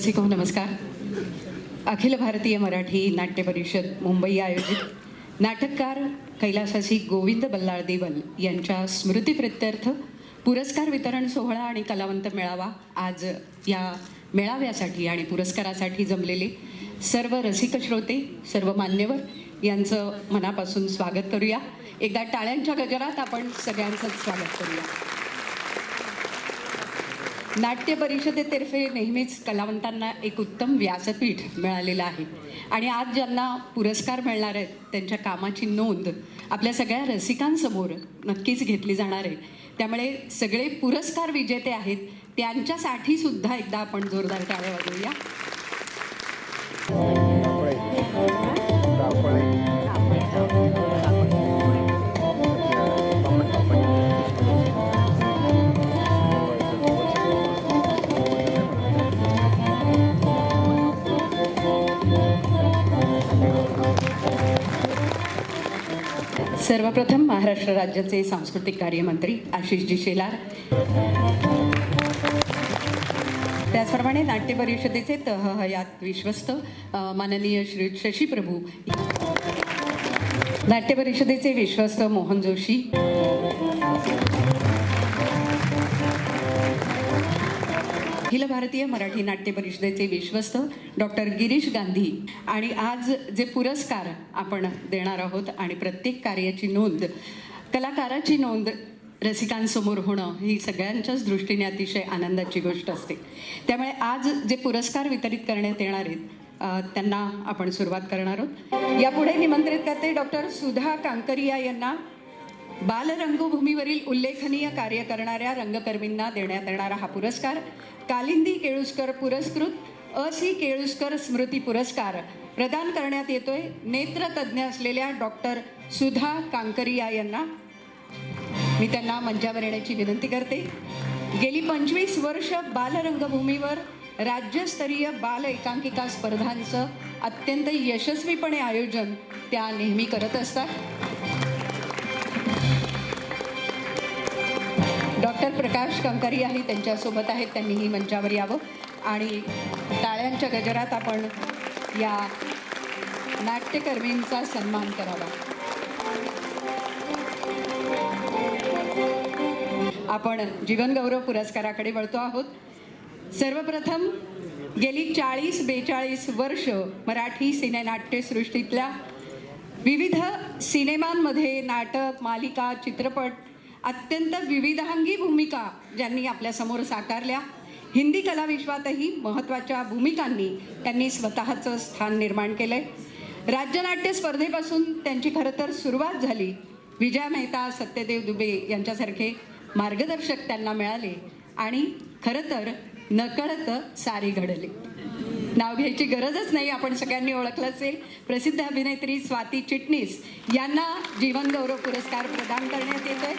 रसिको नमस्कार. अखिल भारतीय मराठी नाट्य परिषद मुंबई आयोजित नाटककार कैलासासी गोविंद बल्लाळ देवल यांच्या स्मृतिप्रित्यर्थ पुरस्कार वितरण सोहळा आणि कलावंत मेळावा आज या मेळाव्यासाठी आणि पुरस्कारासाठी जमलेले सर्व रसिक श्रोते, सर्व मान्यवर यांचं मनापासून स्वागत करूया. एकदा टाळ्यांच्या गजरात आपण सगळ्यांचंच स्वागत करूया. नाट्य परिषदेतर्फे नेहमीच कलावंतांना एक उत्तम व्यासपीठ मिळालेलं आहे आणि आज ज्यांना पुरस्कार मिळणार आहेत त्यांच्या कामाची नोंद आपल्या सगळ्या रसिकांसमोर नक्कीच घेतली जाणार आहे. त्यामुळे सगळे पुरस्कार विजेते आहेत त्यांच्यासाठी सुद्धा एकदा आपण जोरदार टाळ्या वाजवूया. सर्वप्रथम महाराष्ट्र राज्याचे सांस्कृतिक कार्यमंत्री आशिषजी शेलार, त्याचप्रमाणे नाट्य परिषदेचे हयात विश्वस्त माननीय श्री शशी प्रभू, नाट्य परिषदेचे विश्वस्त मोहन जोशी, अखिल भारतीय मराठी नाट्य परिषदेचे विश्वस्त डॉक्टर गिरीश गांधी आणि आज जे पुरस्कार आपण देणार आहोत आणि प्रत्येक कार्याची नोंद, कलाकाराची नोंद रसिकांसमोर होणं ही सगळ्यांच्याच दृष्टीने अतिशय आनंदाची गोष्ट असते. त्यामुळे आज जे पुरस्कार वितरित करण्यात येणार आहेत त्यांना आपण सुरुवात करणार आहोत. यापुढे निमंत्रित करते डॉक्टर सुधा कांकरिया यांना. बालरंगभूमीवरील उल्लेखनीय कार्य करणाऱ्या रंगकर्मींना देण्यात येणारा हा पुरस्कार कालिंदी केळुस्कर पुरस्कृत अ.सी. केळुस्कर स्मृती पुरस्कार प्रदान करण्यात येतोय नेत्रतज्ञ असलेल्या डॉक्टर सुधा कांकरिया यांना. मी त्यांना मंचावर येण्याची विनंती करते. गेली 25 वर्ष बालरंगभूमीवर राज्यस्तरीय बाल एकांकिका स्पर्धांचं अत्यंत यशस्वीपणे आयोजन त्या नेहमी करत असतात. डॉक्टर प्रकाश कंकरियाही त्यांच्यासोबत आहेत, त्यांनीही मंचावर यावं आणि टाळ्यांच्या गजरात आपण या नाट्यकर्मींचा सन्मान करावा. आपण जीवनगौरव पुरस्काराकडे वळतो आहोत. सर्वप्रथम गेली 40-42 वर्ष मराठी सिनेनाट्यसृष्टीतल्या विविध सिनेमांमध्ये नाटक, मालिका, चित्रपट अत्यंत विविधांगी भूमिका ज्यांनी आपल्यासमोर साकारल्या. हिंदी कलाविश्वातही महत्त्वाच्या भूमिकांनी त्यांनी स्वतःचं स्थान निर्माण केलं आहे. राज्यनाट्य स्पर्धेपासून त्यांची खरं तर सुरुवात झाली. विजया मेहता, सत्यदेव दुबे यांच्यासारखे मार्गदर्शक त्यांना मिळाले आणि खरं तर नकळत सारे घडले. नाव घ्यायची गरजच नाही, आपण सगळ्यांनी ओळखलं असेल. प्रसिद्ध अभिनेत्री स्वाती चिटणीस यांना जीवनगौरव पुरस्कार प्रदान करण्यात येतोय.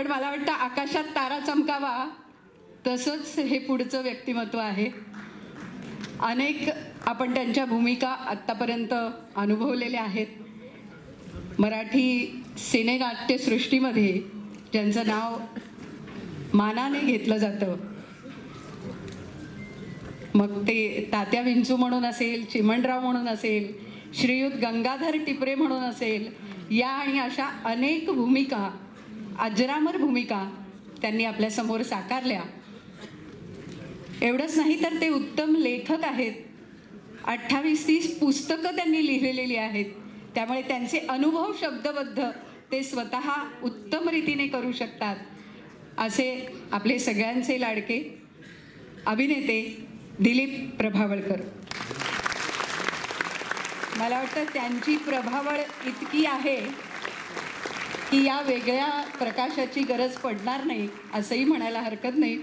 मला वाटतं आकाशात तारा चमकावा तसंच हे पुढचं व्यक्तिमत्व आहे. अनेक आपण त्यांच्या भूमिका आत्तापर्यंत अनुभवलेल्या आहेत. मराठी सिनेनाट्यसृष्टीमध्ये ज्यांचं नाव मानाने घेतलं जातं, मग ते तात्या विंचू म्हणून असेल, चिमणराव म्हणून असेल, श्रीयुत गंगाधर टिपरे म्हणून असेल, या आणि अशा अनेक भूमिका, अजरामर भूमिका त्यांनी आपल्यासमोर साकारल्या. एवढंच नाही तर ते उत्तम लेखक आहेत. 28-30 पुस्तकं त्यांनी लिहिलेली आहेत. त्यामुळे त्यांचे अनुभव शब्दबद्ध ते स्वतः उत्तम रीतीने करू शकतात. असे आपले सगळ्यांचे लाडके अभिनेते दिलीप प्रभावळकर. मला वाटतं त्यांची प्रभावळ इतकी आहे की या वेगळ्या प्रकाशाची गरज पडणार नाही असंही म्हणायला हरकत नाही.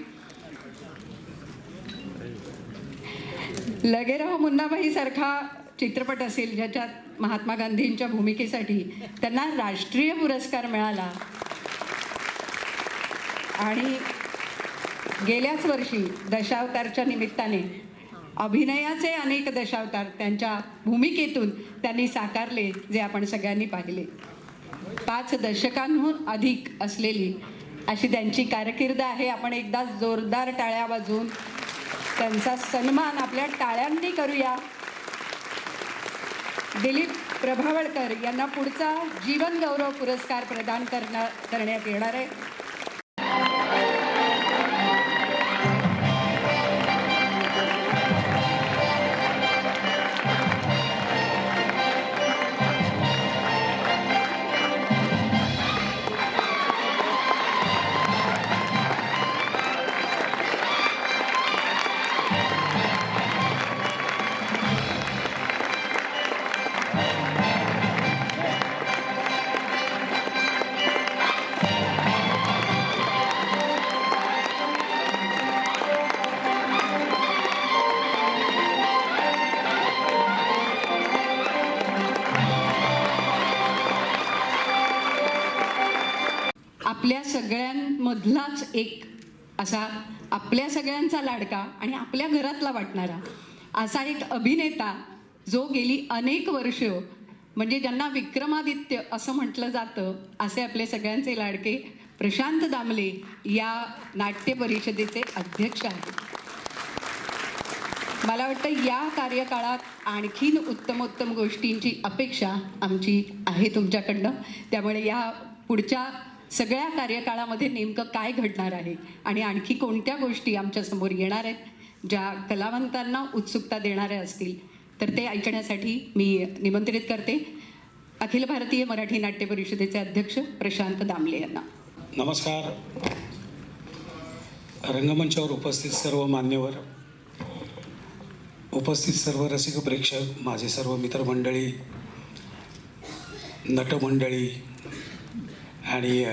लगे रहो मुन्नाबाई सारखा चित्रपट असेल ज्याच्यात महात्मा गांधींच्या भूमिकेसाठी त्यांना राष्ट्रीय पुरस्कार मिळाला आणि गेल्याच वर्षी दशावतारच्या निमित्ताने अभिनयाचे अनेक दशावतार त्यांच्या भूमिकेतून त्यांनी साकारले, जे आपण सगळ्यांनी पाहिले. 5 दशकांहून अधिक असलेली अशी त्यांची कारकीर्द आहे. आपण एकदा जोरदार टाळ्या वाजवून त्यांचा सन्मान आपल्या टाळ्यांनी करूया. दिलीप प्रभावळकर यांना पुढचा जीवन गौरव पुरस्कार प्रदान करण्यात येणार आहे. आपल्या सगळ्यांमधलाच एक असा आपल्या सगळ्यांचा लाडका आणि आपल्या घरातला वाटणारा असा एक अभिनेता जो गेली अनेक वर्ष म्हणजे ज्यांना विक्रमादित्य असं म्हटलं जातं असे आपले सगळ्यांचे लाडके प्रशांत दामले या नाट्य परिषदेचे अध्यक्ष आहेत. मला वाटतं या कार्यकाळात आणखीन उत्तमोत्तम गोष्टींची अपेक्षा आमची आहे तुमच्याकडनं. त्यामुळे या पुढच्या सगळ्या कार्यकाळामध्ये नेमकं काय घडणार आहे आणि आणखी कोणत्या गोष्टी आमच्यासमोर येणार आहेत ज्या कलावंतांना उत्सुकता देणाऱ्या असतील तर ते ऐकण्यासाठी मी निमंत्रित करते अखिल भारतीय मराठी नाट्य परिषदेचे अध्यक्ष प्रशांत दामले यांना. नमस्कार. रंगमंचावर उपस्थित सर्व मान्यवर, उपस्थित सर्व रसिक प्रेक्षक, माझे सर्व मित्रमंडळी, नटमंडळी आणि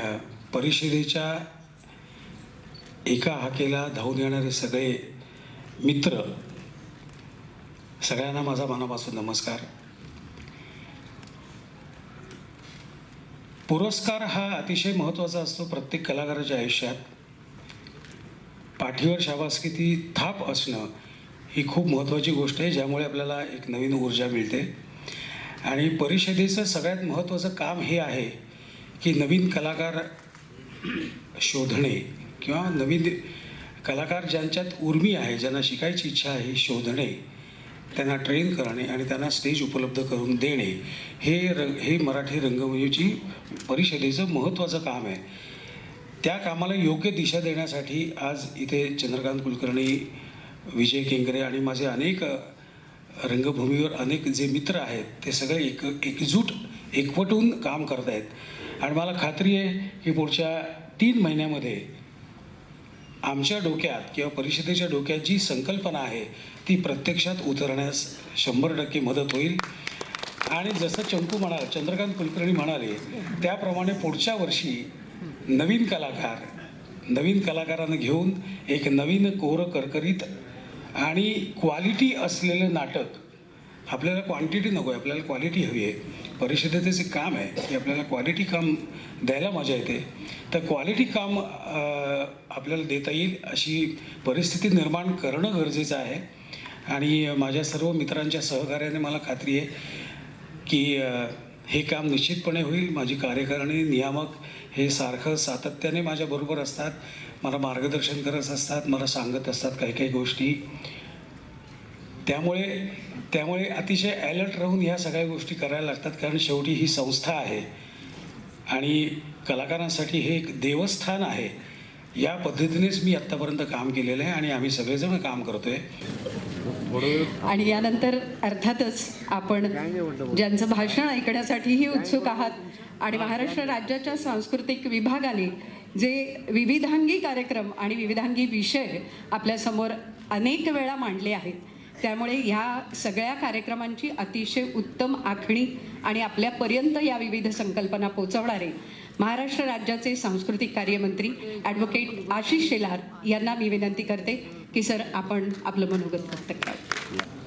परिषदेच्या एका हाकेला धावून येणारे सगळे मित्र, सगळ्यांना माझा मनापासून नमस्कार. पुरस्कार हा अतिशय महत्त्वाचा असतो प्रत्येक कलाकाराच्या आयुष्यात. पाठीवर शाबासकीची थाप असणं ही खूप महत्त्वाची गोष्ट आहे, ज्यामुळे आपल्याला एक नवीन ऊर्जा मिळते. आणि परिषदेचं सगळ्यात महत्त्वाचं काम हे आहे की नवीन कलाकार शोधणे किंवा नवीन कलाकार ज्यांच्यात उर्मी आहे, ज्यांना शिकायची इच्छा आहे, शोधणे, त्यांना ट्रेन करणे आणि त्यांना स्टेज उपलब्ध करून देणे हे मराठी रंगभूमीची परिषदेचं महत्त्वाचं काम आहे. त्या कामाला योग्य दिशा देण्यासाठी आज इथे चंद्रकांत कुलकर्णी, विजय केंगरे आणि माझे अनेक रंगभूमीवर अनेक जे मित्र आहेत ते सगळे एकवटून काम करत आहेत. आणि मला खात्री आहे की पुढच्या 3 महिन्यामध्ये आमच्या डोक्यात किंवा परिषदेच्या डोक्यात जी संकल्पना आहे ती प्रत्यक्षात उतरण्यास 100% मदत होईल. आणि जसं चंद्रकांत कुलकर्णी म्हणाले त्याप्रमाणे पुढच्या वर्षी नवीन कलाकारांना घेऊन एक नवीन कोरं करकरीत आणि क्वालिटी असलेलं नाटक, आपल्याला क्वांटिटी नको आहे, आपल्याला क्वालिटी हवी आहे. परिषदेचं जे काम आहे की आपल्याला क्वालिटी काम द्यायला मजा येते, तर क्वालिटी काम आपल्याला देता येईल अशी परिस्थिती निर्माण करणं गरजेचं आहे. आणि माझ्या सर्व मित्रांच्या सहकार्याने मला खात्री आहे की हे काम निश्चितपणे होईल. माझी कार्यकारिणी, नियामक हे सारखं सातत्याने माझ्याबरोबर असतात, मला मार्गदर्शन करत असतात, मला सांगत असतात काही गोष्टी. त्यामुळे अतिशय ॲलर्ट राहून ह्या सगळ्या गोष्टी करायला लागतात, कारण शेवटी ही संस्था आहे आणि कलाकारांसाठी हे एक देवस्थान आहे. या पद्धतीनेच मी आत्तापर्यंत काम केलेलं आहे आणि आम्ही सगळेजण काम करतोय. आणि यानंतर अर्थातच आपण ज्यांचं भाषण ऐकण्यासाठीही उत्सुक आहात आणि महाराष्ट्र राज्याच्या सांस्कृतिक विभागाने जे विविधांगी कार्यक्रम आणि विविधांगी विषय आपल्यासमोर अनेक वेळा मांडले आहेत, त्यामुळे ह्या सगळ्या कार्यक्रमांची अतिशय उत्तम आखणी आणि आपल्यापर्यंत या विविध संकल्पना पोहोचवणारे महाराष्ट्र राज्याचे सांस्कृतिक कार्यमंत्री ॲडव्होकेट आशिष शेलार यांना मी विनंती करते की सर आपण आपलं मनोगत व्यक्त करावं.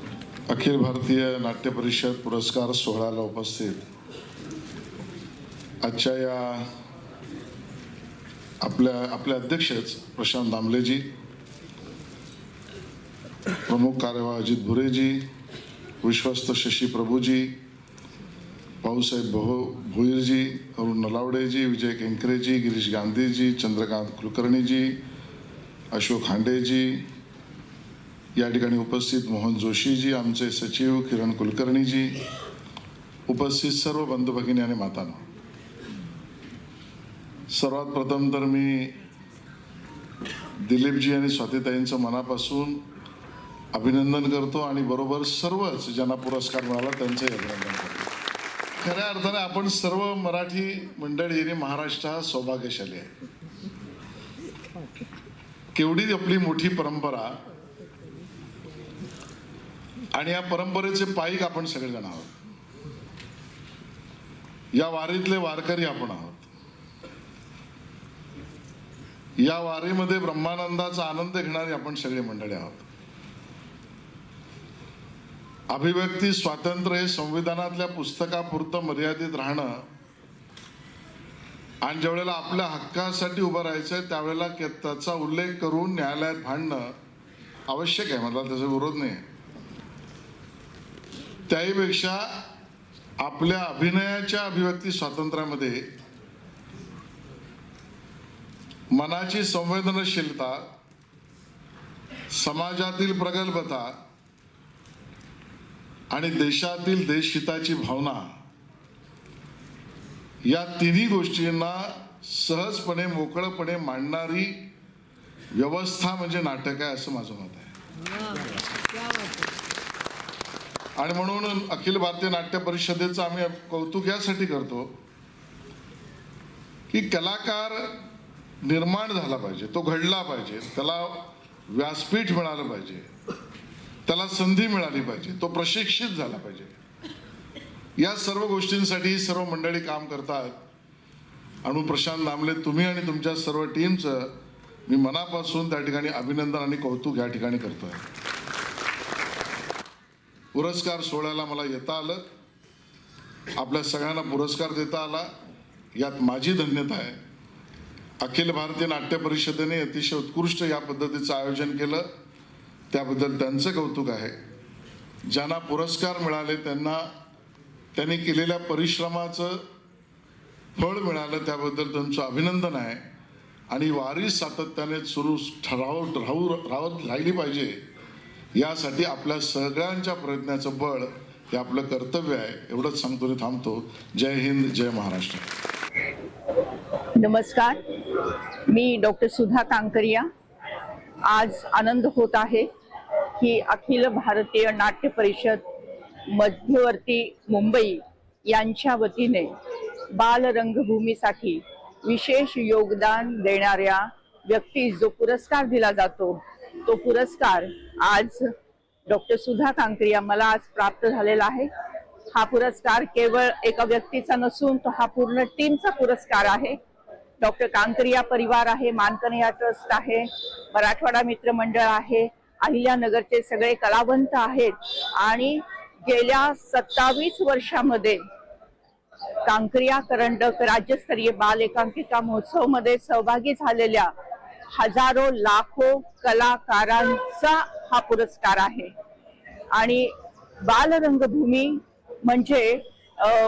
अखिल भारतीय नाट्य परिषद पुरस्कार सोहळ्याला उपस्थित आजच्या या आपले अध्यक्षच प्रशांत दामलेजी, प्रमुख कार्यवाह अजित भुरेजी, विश्वस्त शशी प्रभूजी, भाऊसाहेब भोईरजी, अरुण नलावडेजी, विजय केंकरेजी, गिरीश गांधीजी, चंद्रकांत कुलकर्णीजी, अशोक हांडेजी, या ठिकाणी उपस्थित मोहन जोशीजी, आमचे सचिव किरण कुलकर्णीजी, उपस्थित सर्व बंधू भगिनी आणि मातांनो, सर्वात प्रथम तर मी दिलीपजी आणि स्वातीताईंचं मनापासून अभिनंदन करतो आणि बरोबर सर्वच ज्यांना पुरस्कार मिळाला त्यांचंही अभिनंदन करतो. खऱ्या अर्थाने आपण सर्व मराठी मंडळी आणि महाराष्ट्र हा सौभाग्यशाली आहे. केवढी आपली मोठी परंपरा आणि या परंपरेचे पाईक आपण सगळेजण आहोत. या वारीतले वारकरी आपण आहोत. या वारीमध्ये ब्रह्मानंदाचा आनंद घेणारी आपण सगळे मंडळी आहोत. अभिव्यक्ती स्वातंत्र्य हे संविधानातल्या पुस्तकापुरतं मर्यादित राहणं आणि ज्या वेळेला आपल्या हक्कासाठी उभं राहायचंय त्यावेळेला त्याचा उल्लेख करून न्यायालयात भांडणं आवश्यक आहे, मला त्याचा विरोध नाही. त्याहीपेक्षा आपल्या अभिनयाच्या अभिव्यक्ती स्वातंत्र्यामध्ये मनाची संवेदनशीलता, समाजातील प्रगल्भता आणि देशातील देशहिताची भावना या तिन्ही गोष्टींना सहजपणे मोकळपणे मांडणारी व्यवस्था म्हणजे नाटक आहे असं माझं मत आहे. आणि म्हणून अखिल भारतीय नाट्य परिषदेचं आम्ही कौतुक यासाठी करतो की कलाकार निर्माण झाला पाहिजे, तो घडला पाहिजे, त्याला व्यासपीठ मिळालं पाहिजे, त्याला संधी मिळाली पाहिजे, तो प्रशिक्षित झाला पाहिजे. या सर्व गोष्टींसाठी सर्व मंडळी काम करतात. आणि प्रशांत दामले, तुम्ही आणि तुमच्या सर्व टीमचं मी मनापासून त्या ठिकाणी अभिनंदन आणि कौतुक या ठिकाणी करतोय. पुरस्कार सोहळ्याला मला येता आलं, आपल्या सगळ्यांना पुरस्कार देता आला, यात माझी धन्यता आहे. अखिल भारतीय नाट्य परिषदेने अतिशय उत्कृष्ट या पद्धतीचं आयोजन केलं, त्याबद्दल त्यांचं कौतुक आहे. ज्यांना पुरस्कार मिळाले त्यांनी केलेल्या परिश्रमाचं फळ मिळालं, त्याबद्दल त्यांचं अभिनंदन आहे. आणि वारी सातत्याने सुरू राहत राहिली पाहिजे, यासाठी आपल्या सगळ्यांच्या प्रयत्नाचं बळ हे आपलं कर्तव्य आहे. एवढंच सांगतो आणि थांबतो. जय हिंद, जय महाराष्ट्र. नमस्कार, मी डॉक्टर सुधा कांकरिया. आज आनंद होत आहे की अखिल भारतीय नाट्य परिषद मध्यवर्ती मुंबई यांच्या वतीने बाल रंगभूमीसाठी विशेष योगदान देणाऱ्या व्यक्ती जो पुरस्कार दिला जातो, तो पुरस्कार आज डॉक्टर सुधा कांकरिया मला आज प्राप्त झालेला आहे. हा पुरस्कार केवळ एका व्यक्तीचा नसून तो हा पूर्ण टीमचा पुरस्कार आहे. डॉक्टर कांकरिया परिवार आहे, मानकन्या ट्रस्ट आहे, मराठवाडा मित्र मंडळ आहे, अहिल्यानगरचे सगळे कलावंत आहेत. आणि गेल्या 27 वर्षामध्ये कांकरिया करंडक राज्यस्तरीय बाल एकांकिका महोत्सव मध्ये सहभागी झालेल्या हजारो लाखो कलाकारांचा हा पुरस्कार आहे. आणि बाल रंगभूमी म्हणजे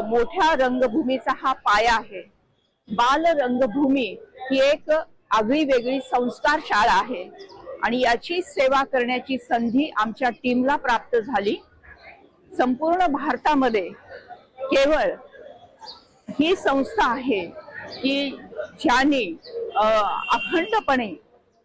मोठ्या रंगभूमीचा हा पाया आहे. बाल रंगभूमी ही एक आगळी वेगळी संस्कार शाळा आहे आणि याची सेवा करण्याची संधी आमच्या टीमला प्राप्त झाली. संपूर्ण भारतामध्ये केवळ ही संस्था आहे की ज्यांनी अखंडपणे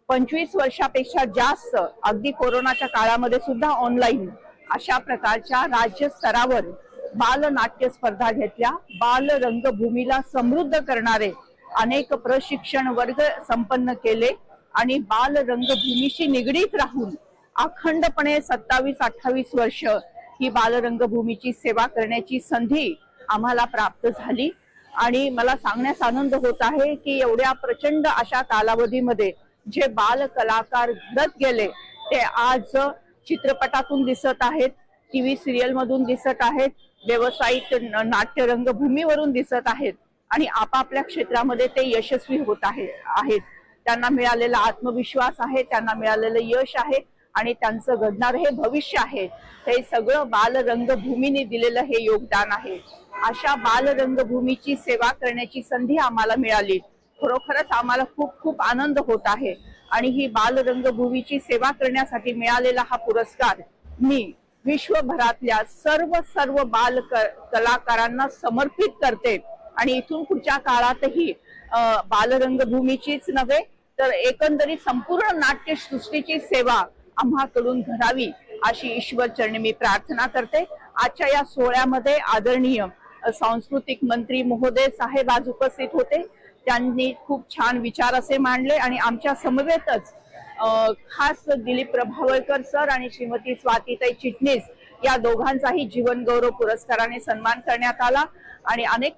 25 वर्षापेक्षा जास्त, अगदी कोरोनाच्या काळामध्ये सुद्धा ऑनलाईन अशा प्रकारच्या राज्य स्तरावर बाल नाट्य स्पर्धा घेतल्या. बाल रंगभूमीला समृद्ध करणारे अनेक प्रशिक्षण वर्ग संपन्न केले आणि बाल रंगभूमीशी निगडीत राहून अखंडपणे 27-28 वर्ष ही बाल रंगभूमीची सेवा करण्याची संधी आम्हाला प्राप्त झाली. आणि मला सांगण्यास आनंद होत आहे की एवढ्या प्रचंड अशा कालावधीमध्ये जे बाल कलाकार घडत गेले ते आज चित्रपटातून दिसत आहेत, टीव्ही सिरियल मधून दिसत आहेत, व्यावसायिक नाट्य रंगभूमीवरून दिसत आहेत आणि आपापल्या क्षेत्रामध्ये ते यशस्वी होत आहेत. त्यांना मिळालेला आत्मविश्वास आहे, त्यांना मिळालेलं यश आहे आणि त्यांचं घडणारं हे भविष्य आहे. हे सगळं बाल रंगभूमीने दिलेलं हे योगदान आहे. अशा बाल रंगभूमीची सेवा करण्याची संधी आम्हाला मिळाली. खरोखरच आम्हाला खूप खूप आनंद होत आहे आणि ही बाल रंगभूमीची सेवा करण्यासाठी मिळालेला हा पुरस्कार मी विश्वभरातल्या सर्व बाल कलाकारांना समर्पित करते आणि इथून पुढच्या काळातही बाल रंगभूमीचीच नव्हे तर एकंदरीत संपूर्ण नाट्यसृष्टीची सेवा आम्हाकडून घडावी अशी ईश्वर चरणी मी प्रार्थना करते. आजच्या या सोहळ्यामध्ये आदरणीय सांस्कृतिक मंत्री महोदय साहेब आज उपस्थित होते. त्यांनी खूप छान विचार असे मांडले आणि आमच्या समवेतच खास दिलीप प्रभावळकर सर आणि श्रीमती स्वातीताई चिटणीस या दोघांचाही जीवन गौरव पुरस्काराने सन्मान करण्यात आला आणि अनेक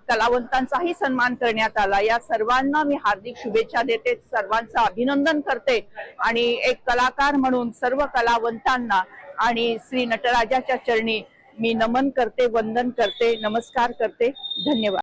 कलावंतांचाही सन्मान करण्यात आला. या सर्वांना मी हार्दिक शुभेच्छा देते, सर्वांचं अभिनंदन करते आणि एक कलाकार म्हणून सर्व कलावंतांना आणि श्री नटराजाच्या चरणी मी नमन करते, वंदन करते, नमस्कार करते. धन्यवाद.